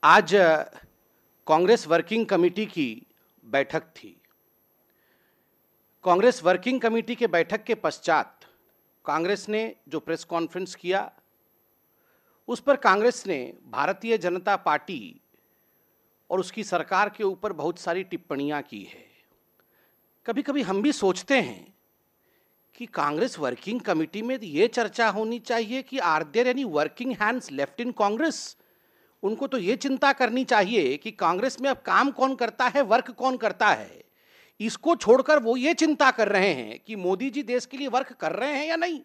आज Congress working committee की बैठक थी। कांग्रेस वर्किंग कमेटी के बैठक के पश्चात कांग्रेस ने जो प्रेस कॉन्फ्रेंस किया, उस पर कांग्रेस ने भारतीय जनता पार्टी और उसकी सरकार के ऊपर बहुत सारी टिप्पणियां की है। कभी कभी हम भी सोचते हैं कि कांग्रेस वर्किंग कमेटी में ये चर्चा होनी चाहिए कि are there any working hands left in Congress. उनको तो ये चिंता करनी चाहिए कि कांग्रेस में अब काम कौन करता है, वर्क कौन करता है। इसको छोड़कर वो ये चिंता कर रहे हैं कि मोदी जी देश के लिए वर्क कर रहे हैं या नहीं।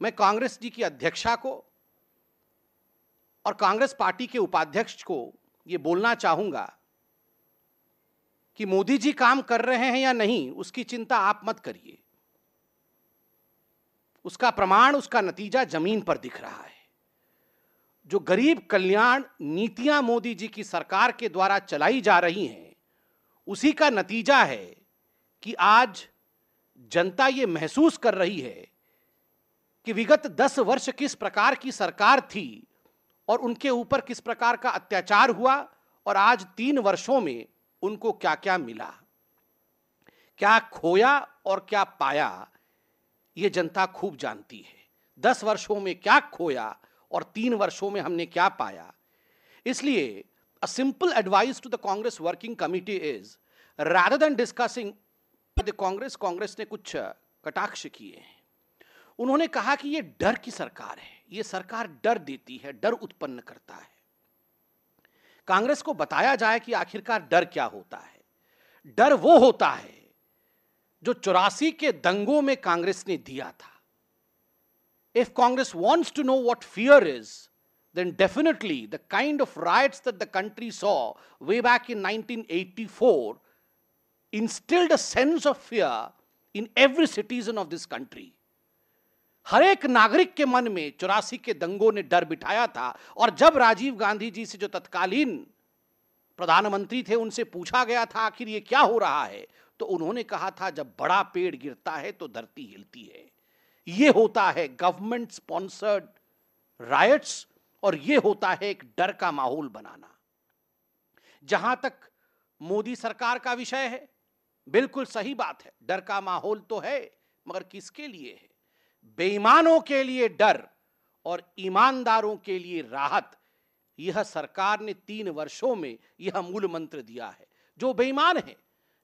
मैं कांग्रेस जी की अध्यक्षा को और कांग्रेस पार्टी के उपाध्यक्ष को ये बोलना चाहूंगा कि मोदी जी काम कर रहे हैं या नहीं, उसकी चिंता आप मत करिए। उसका प्रमाण, उसका नतीजा जमीन पर दिख रहा है। जो गरीब कल्याण नीतियां मोदी जी की सरकार के द्वारा चलाई जा रही हैं, उसी का नतीजा है कि आज जनता ये महसूस कर रही है कि विगत 10 वर्ष किस प्रकार की सरकार थी और उनके ऊपर किस प्रकार का अत्याचार हुआ, और आज 3 वर्षों में उनको क्या क्या मिला, क्या खोया और क्या पाया, ये जनता खूब जानती है। 10 वर्षों में क्या खोया और 3 वर्षों में हमने क्या पाया। इसलिए a simple advice to the Congress working committee is, rather than discussing the Congress ने कुछ कटाक्ष किए हैं। उन्होंने कहा कि ये डर की सरकार है, ये सरकार डर देती है, डर उत्पन्न करता है। कांग्रेस को बताया जाए कि आखिरकार डर क्या होता है। डर वो होता है जो 84 के दंगों में कांग्रेस ने दिया था। If Congress wants to know what fear is, then definitely the kind of riots that the country saw way back in 1984 instilled a sense of fear in every citizen of this country. हर एक नागरिक के मन में 84 के दंगों ने डर बिठाया था। और जब राजीव गांधी जी से, जो तत्कालीन प्रधानमंत्री थे, उनसे पूछा गया था आखिर ये क्या हो रहा है, तो उन्होंने कहा था जब बड़ा पेड़ गिरता है तो धरती हिलती है। ये होता है गवर्नमेंट स्पॉन्सर्ड रायट्स, और ये होता है एक डर का माहौल बनाना। जहां तक मोदी सरकार का विषय है, बिल्कुल सही बात है, डर का माहौल तो है, मगर किसके लिए है? बेईमानों के लिए डर और ईमानदारों के लिए राहत। यह सरकार ने 3 वर्षों में यह मूल मंत्र दिया है। जो बेईमान है,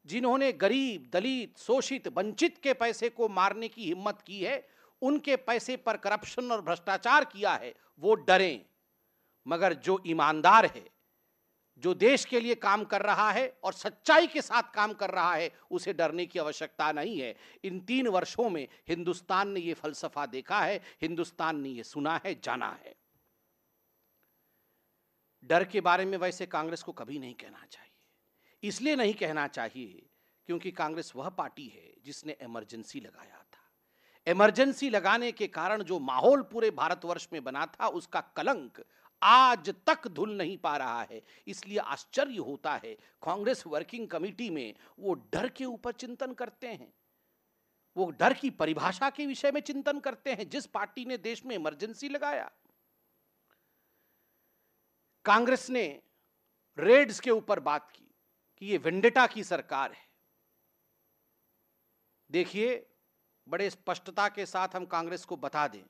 जिन्होंने गरीब, दलित, शोषित, वंचित के पैसे को मारने की हिम्मत की है, उनके पैसे पर करप्शन और भ्रष्टाचार किया है, वो डरें। मगर जो ईमानदार है, जो देश के लिए काम कर रहा है और सच्चाई के साथ काम कर रहा है, उसे डरने की आवश्यकता नहीं है। इन 3 वर्षों में हिंदुस्तान ने यह फलसफा देखा है, हिंदुस्तान ने यह सुना है, जाना है। डर के बारे में वैसे कांग्रेस को कभी नहीं कहना चाहिए। इसलिए नहीं कहना चाहिए क्योंकि कांग्रेस वह पार्टी है जिसने इमरजेंसी लगाया था। इमरजेंसी लगाने के कारण जो माहौल पूरे भारतवर्ष में बना था, उसका कलंक आज तक धुल नहीं पा रहा है। इसलिए आश्चर्य होता है, कांग्रेस वर्किंग कमेटी में वो डर के ऊपर चिंतन करते हैं, वो डर की परिभाषा के विषय में चिंतन करते हैं जिस पार्टी ने देश में इमरजेंसी लगाया। कांग्रेस ने रेड्स के ऊपर बात की कि ये वेंडेटा की सरकार है। देखिए, बड़े स्पष्टता के साथ हम कांग्रेस को बता दें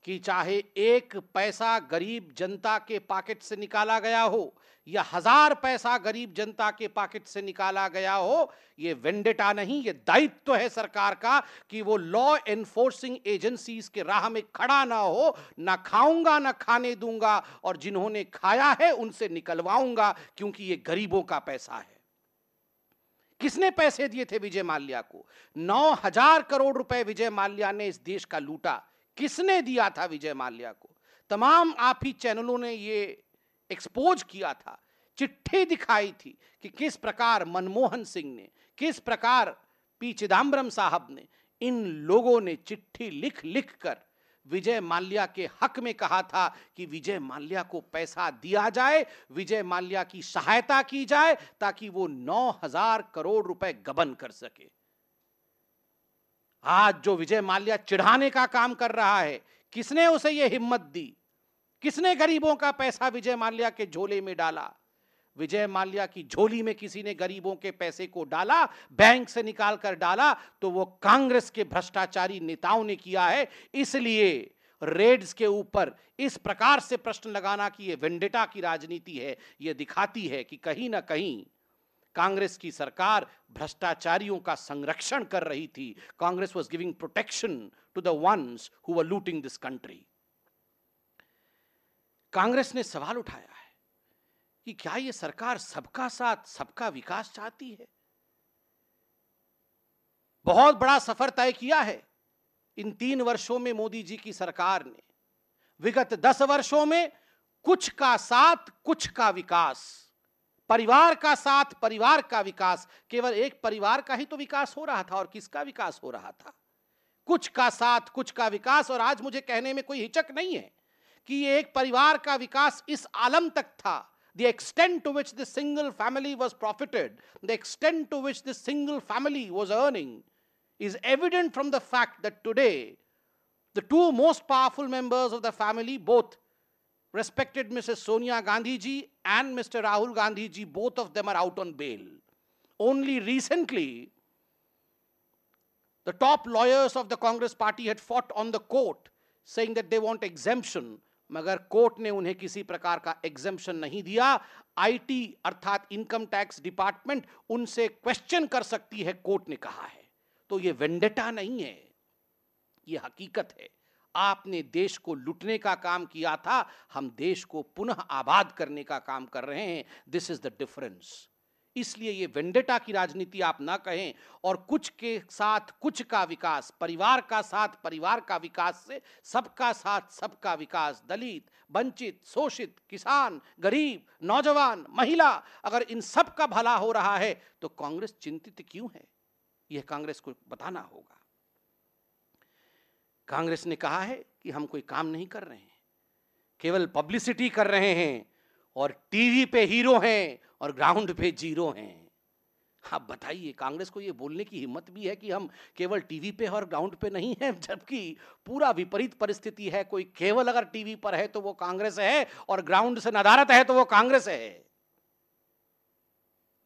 कि चाहे 1 पैसा गरीब जनता के पॉकेट से निकाला गया हो या 1000 पैसा गरीब जनता के पॉकेट से निकाला गया हो, ये वेंडेटा नहीं, ये दायित्व है सरकार का कि वो लॉ एनफोर्सिंग एजेंसीज के राह में खड़ा ना हो। ना खाऊंगा, ना खाने दूंगा, और जिन्होंने खाया है उनसे निकलवाऊंगा, क्योंकि ये गरीबों का पैसा है। किसने पैसे दिए थे विजय माल्या को? 9000 करोड़ रुपए विजय माल्या ने इस देश का लूटा। किसने दिया था विजय माल्या को? तमाम आप ही चैनलों ने ये एक्सपोज किया था, चिट्ठी दिखाई थी कि किस प्रकार मनमोहन सिंह ने, किस प्रकार पी चिदम्बरम साहब ने, इन लोगों ने चिट्ठी लिख लिख कर विजय माल्या के हक में कहा था कि विजय माल्या को पैसा दिया जाए, विजय माल्या की सहायता की जाए, ताकि वो 9000 करोड़ रुपए गबन कर सके। आज जो विजय माल्या चिढ़ाने का काम कर रहा है, किसने उसे यह हिम्मत दी किसने गरीबों का पैसा विजय माल्या के झोले में डाला? विजय माल्या की झोली में किसी ने गरीबों के पैसे को डाला, बैंक से निकाल कर डाला, तो वो कांग्रेस के भ्रष्टाचारी नेताओं ने किया है। इसलिए रेड्स के ऊपर इस प्रकार से प्रश्न लगाना कि ये वेंडेटा की राजनीति है, ये दिखाती है कि कहीं ना कहीं कांग्रेस की सरकार भ्रष्टाचारियों का संरक्षण कर रही थी। Congress was giving protection to the ones who were looting this country. Congress ने सवाल उठाया है कि क्या यह सरकार सबका साथ सबका विकास चाहती है? बहुत बड़ा सफर तय किया है इन 3 वर्षों में मोदी जी की सरकार ने। विगत 10 वर्षों में कुछ का साथ कुछ का विकास, परिवार का साथ परिवार का विकास। केवल एक परिवार का ही तो विकास हो रहा था, और किसका विकास हो रहा था? कुछ का साथ कुछ का विकास। और आज मुझे कहने में कोई हिचक नहीं है कि ये एक परिवार का विकास इस आलम तक था, the extent to which this single family was profited, the extent to which this single family was earning is evident from the fact that today the two most powerful members of the family, both respected Mrs. Sonia Gandhi ji and Mr. Rahul Gandhi ji, both of them are out on bail. Only recently the top lawyers of the Congress party had fought on the court saying that they want exemption, मगर court ने उन्हें किसी प्रकार का exemption नहीं दिया। IT अर्थात income tax department उनसे क्वेश्चन कर सकती है, कोर्ट ने कहा है। तो ये वेंडेटा नहीं है, ये हकीकत है। आपने देश को लूटने का काम किया था, हम देश को पुनः आबाद करने का काम कर रहे हैं। This is the difference. इसलिए ये वेंडेटा की राजनीति आप ना कहें। और कुछ के साथ कुछ का विकास, परिवार का साथ परिवार का विकास से सबका साथ सबका विकास, दलित, वंचित, शोषित, किसान, गरीब, नौजवान, महिला, अगर इन सब का भला हो रहा है तो कांग्रेस चिंतित क्यों है? यह कांग्रेस को बताना होगा। कांग्रेस ने कहा है कि हम कोई काम नहीं कर रहे हैं, केवल पब्लिसिटी कर रहे हैं, और टीवी पे हीरो हैं और ग्राउंड पे जीरो हैं। आप बताइए, कांग्रेस को ये बोलने की हिम्मत भी है कि हम केवल टीवी पे और ग्राउंड पे नहीं हैं, जबकि पूरा विपरीत परिस्थिति है। कोई केवल अगर टीवी पर है तो वो कांग्रेस है, और ग्राउंड से नदारत है तो वो कांग्रेस है।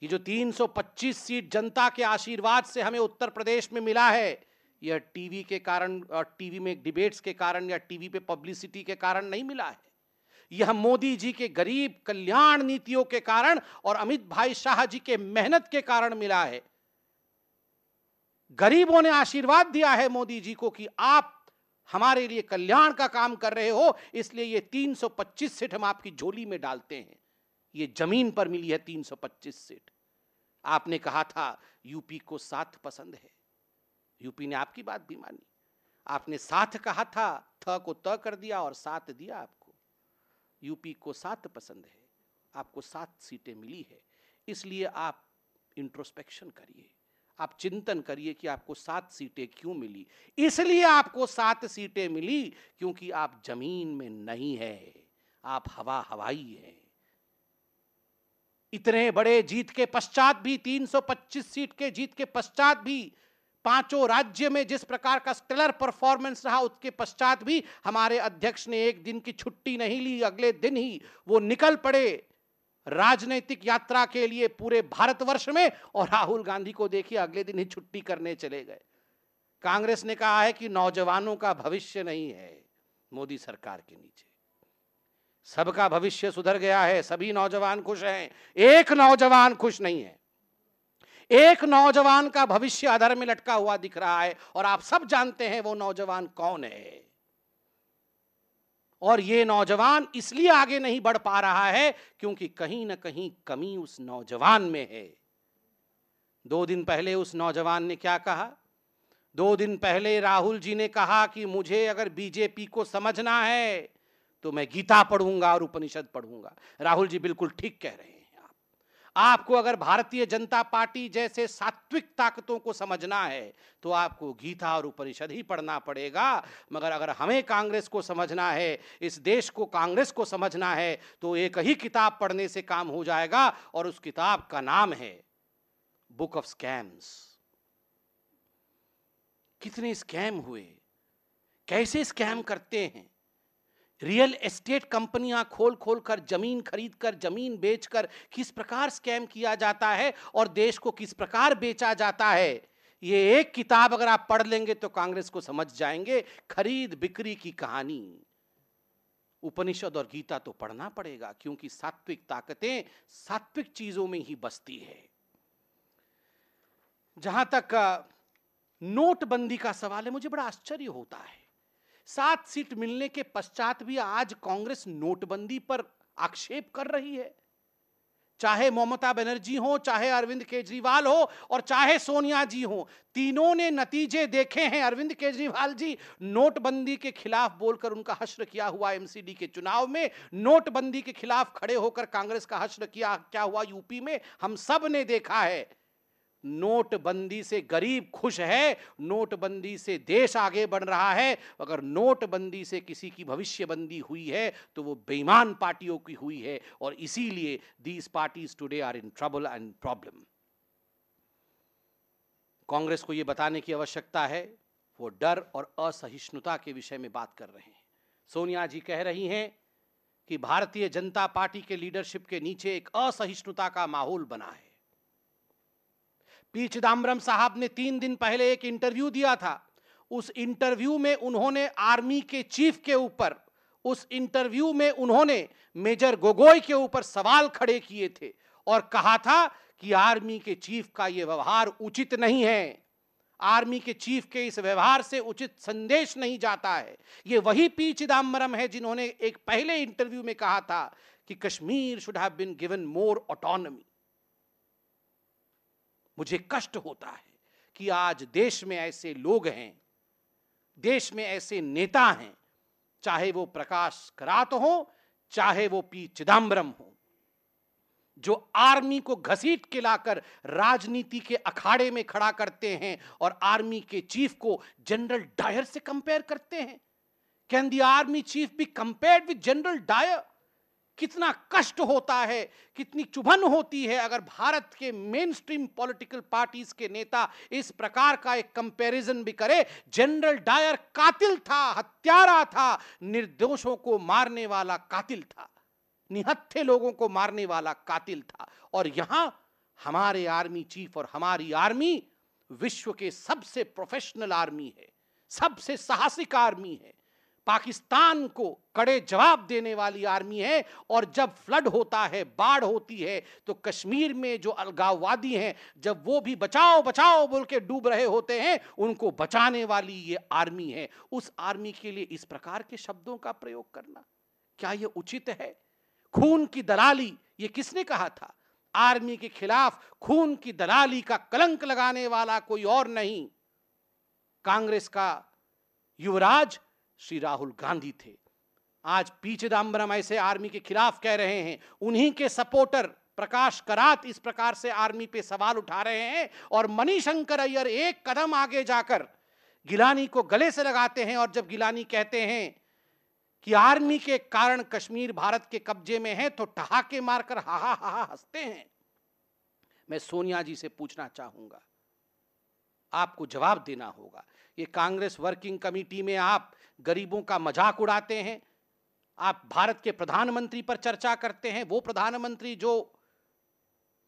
ये जो 325 सीट जनता के आशीर्वाद से हमें उत्तर प्रदेश में मिला है, यह टीवी के कारण और टीवी में डिबेट्स के कारण या टीवी पे पब्लिसिटी के कारण नहीं मिला है। यह मोदी जी के गरीब कल्याण नीतियों के कारण और अमित भाई शाह जी के मेहनत के कारण मिला है। गरीबों ने आशीर्वाद दिया है मोदी जी को कि आप हमारे लिए कल्याण का काम कर रहे हो, इसलिए ये 325 सीट हम आपकी झोली में डालते हैं। ये जमीन पर मिली है 325 सीट। आपने कहा था यूपी को साथ पसंद है, यूपी ने आपकी बात भी मानी। आपने साथ कहा था, थ को त कर दिया और साथ दिया आपको। यूपी को साथ पसंद है, आपको 7 सीटें मिली है। इसलिए आप इंट्रोस्पेक्शन करिए, आप चिंतन करिए कि आपको 7 सीटें क्यों मिली। इसलिए आपको 7 सीटें मिली क्योंकि आप जमीन में नहीं है, आप हवाई हैं। इतने बड़े जीत के पश्चात भी, 325 सीट के जीत के पश्चात भी, पांचों राज्य में जिस प्रकार का स्टेलर परफॉर्मेंस रहा, उसके पश्चात भी हमारे अध्यक्ष ने एक दिन की छुट्टी नहीं ली। अगले दिन ही वो निकल पड़े राजनीतिक यात्रा के लिए पूरे भारतवर्ष में, और राहुल गांधी को देखिए अगले दिन ही छुट्टी करने चले गए। कांग्रेस ने कहा है कि नौजवानों का भविष्य नहीं है मोदी सरकार के नीचे, सबका भविष्य सुधर गया है, सभी नौजवान खुश हैं, एक नौजवान खुश नहीं है। एक नौजवान का भविष्य अधर में लटका हुआ दिख रहा है, और आप सब जानते हैं वो नौजवान कौन है। और ये नौजवान इसलिए आगे नहीं बढ़ पा रहा है क्योंकि कहीं ना कहीं कमी उस नौजवान में है। 2 दिन पहले उस नौजवान ने क्या कहा? 2 दिन पहले राहुल जी ने कहा कि मुझे अगर बीजेपी को समझना है तो मैं गीता पढ़ूंगा और उपनिषद पढ़ूंगा। राहुल जी बिल्कुल ठीक कह रहे हैं। आपको अगर भारतीय जनता पार्टी जैसे सात्विक ताकतों को समझना है तो आपको गीता और उपनिषद ही पढ़ना पड़ेगा। मगर अगर हमें कांग्रेस को समझना है, इस देश को कांग्रेस को समझना है, तो एक ही किताब पढ़ने से काम हो जाएगा, और उस किताब का नाम है बुक ऑफ स्कैम्स। कितने स्कैम हुए, कैसे स्कैम करते हैं, रियल एस्टेट कंपनियां खोल खोल कर, जमीन खरीद कर, जमीन बेचकर किस प्रकार स्कैम किया जाता है और देश को किस प्रकार बेचा जाता है, ये एक किताब अगर आप पढ़ लेंगे तो कांग्रेस को समझ जाएंगे। खरीद बिक्री की कहानी। उपनिषद और गीता तो पढ़ना पड़ेगा, क्योंकि सात्विक ताकतें सात्विक चीजों में ही बसती है। जहां तक नोटबंदी का सवाल है, मुझे बड़ा आश्चर्य होता है, 7 सीट मिलने के पश्चात भी आज कांग्रेस नोटबंदी पर आक्षेप कर रही है। चाहे ममता बनर्जी हो, चाहे अरविंद केजरीवाल हो और चाहे सोनिया जी हो, तीनों ने नतीजे देखे हैं। अरविंद केजरीवाल जी नोटबंदी के खिलाफ बोलकर उनका हश्र किया हुआ एमसीडी के चुनाव में, नोटबंदी के खिलाफ खड़े होकर कांग्रेस का हश्र किया क्या हुआ यूपी में, हम सब ने देखा है। नोटबंदी से गरीब खुश है, नोटबंदी से देश आगे बढ़ रहा है। अगर नोटबंदी से किसी की भविष्यबंदी हुई है तो वो बेईमान पार्टियों की हुई है, और इसीलिए these parties today are in trouble and problem. Congress को यह बताने की आवश्यकता है, वो डर और असहिष्णुता के विषय में बात कर रहे हैं। सोनिया जी कह रही हैं कि भारतीय जनता पार्टी के लीडरशिप के नीचे एक असहिष्णुता का माहौल बना है। पी चिदम्बरम साहब ने 3 दिन पहले एक इंटरव्यू दिया था। उस इंटरव्यू में उन्होंने आर्मी के चीफ के ऊपर, उस इंटरव्यू में उन्होंने मेजर गोगोई के ऊपर सवाल खड़े किए थे और कहा था कि आर्मी के चीफ का यह व्यवहार उचित नहीं है, आर्मी के चीफ के इस व्यवहार से उचित संदेश नहीं जाता है। यह वही पी चिदम्बरम है जिन्होंने एक पहले इंटरव्यू में कहा था कि Kashmir should have been given more autonomy. मुझे कष्ट होता है कि आज देश में ऐसे लोग हैं, देश में ऐसे नेता हैं, चाहे वो प्रकाश करात हो, चाहे वो पी चिदम्बरम हो, जो आर्मी को घसीट के लाकर राजनीति के अखाड़े में खड़ा करते हैं और आर्मी के चीफ को जनरल डायर से कंपेयर करते हैं। Can the army chief be compared with General Dyer? कितना कष्ट होता है, कितनी चुभन होती है अगर भारत के मेन स्ट्रीम पॉलिटिकल पार्टीज के नेता इस प्रकार का एक कंपैरिजन भी करे। जनरल डायर कातिल था, हत्यारा था, निर्दोषों को मारने वाला कातिल था, निहत्थे लोगों को मारने वाला कातिल था। और यहां हमारे आर्मी चीफ और हमारी आर्मी विश्व के सबसे प्रोफेशनल आर्मी है, सबसे साहसिक आर्मी है, पाकिस्तान को कड़े जवाब देने वाली आर्मी है। और जब फ्लड होता है, बाढ़ होती है, तो कश्मीर में जो अलगाववादी हैं, जब वो भी बचाओ बचाओ बोल के डूब रहे होते हैं, उनको बचाने वाली ये आर्मी है। उस आर्मी के लिए इस प्रकार के शब्दों का प्रयोग करना क्या ये उचित है? खून की दलाली, ये किसने कहा था? आर्मी के खिलाफ खून की दलाली का कलंक लगाने वाला कोई और नहीं, कांग्रेस का युवराज श्री राहुल गांधी थे। आज पी चिदम्बरम ऐसे आर्मी के खिलाफ कह रहे हैं, उन्हीं के सपोर्टर प्रकाश करात इस प्रकार से आर्मी पे सवाल उठा रहे हैं, और मणिशंकर अय्यर एक कदम आगे जाकर गिलानी को गले से लगाते हैं। और जब गिलानी कहते हैं कि आर्मी के कारण कश्मीर भारत के कब्जे में है, तो ठहाके मारकर हा हा हा हंसते हैं। मैं सोनिया जी से पूछना चाहूंगा, आपको जवाब देना होगा। ये कांग्रेस वर्किंग कमेटी में आप गरीबों का मजाक उड़ाते हैं, आप भारत के प्रधानमंत्री पर चर्चा करते हैं, वो प्रधानमंत्री जो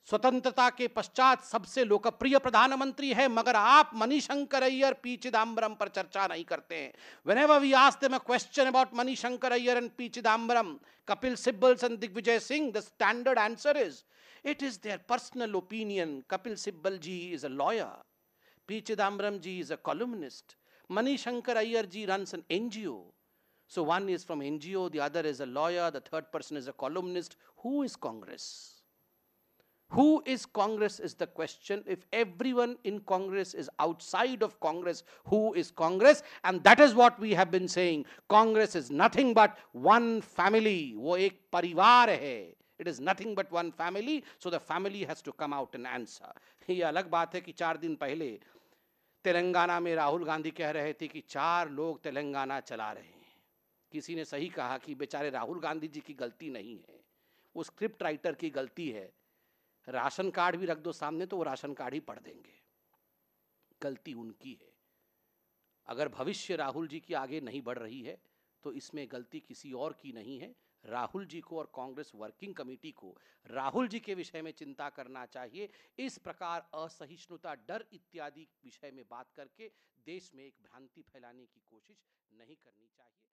स्वतंत्रता के पश्चात सबसे लोकप्रिय प्रधानमंत्री है, मगर आप मणिशंकर अय्यर, पी चिदम्बरम पर चर्चा नहीं करते हैं। Whenever we ask them a question about Manishankar Ayyar and P. Chidambaram, Kapil Sibal and Digvijay Singh, the standard answer is, it is their personal opinion. Kapil Sibal ji is a lawyer. P. Chidambaram ji is a columnist. Manishankar Ayyar ji runs an NGO. So one is from NGO, the other is a lawyer, the third person is a columnist. Who is Congress? Who is Congress is the question. If everyone in Congress is outside of Congress, who is Congress? And that is what we have been saying. Congress is nothing but one family. वो एक परिवार है. It is nothing but one family. So the family has to come out and answer. ये अलग बात है कि 4 दिन पहले तेलंगाना में राहुल गांधी कह रहे थे कि 4 लोग तेलंगाना चला रहे हैं। किसी ने सही कहा कि बेचारे राहुल गांधी जी की गलती नहीं है, वो स्क्रिप्ट राइटर की गलती है। राशन कार्ड भी रख दो सामने तो वो राशन कार्ड ही पढ़ देंगे, गलती उनकी है। अगर भविष्य राहुल जी की आगे नहीं बढ़ रही है तो इसमें गलती किसी और की नहीं है। राहुल जी को और कांग्रेस वर्किंग कमेटी को राहुल जी के विषय में चिंता करना चाहिए। इस प्रकार असहिष्णुता, डर इत्यादि विषय में बात करके देश में एक भ्रांति फैलाने की कोशिश नहीं करनी चाहिए।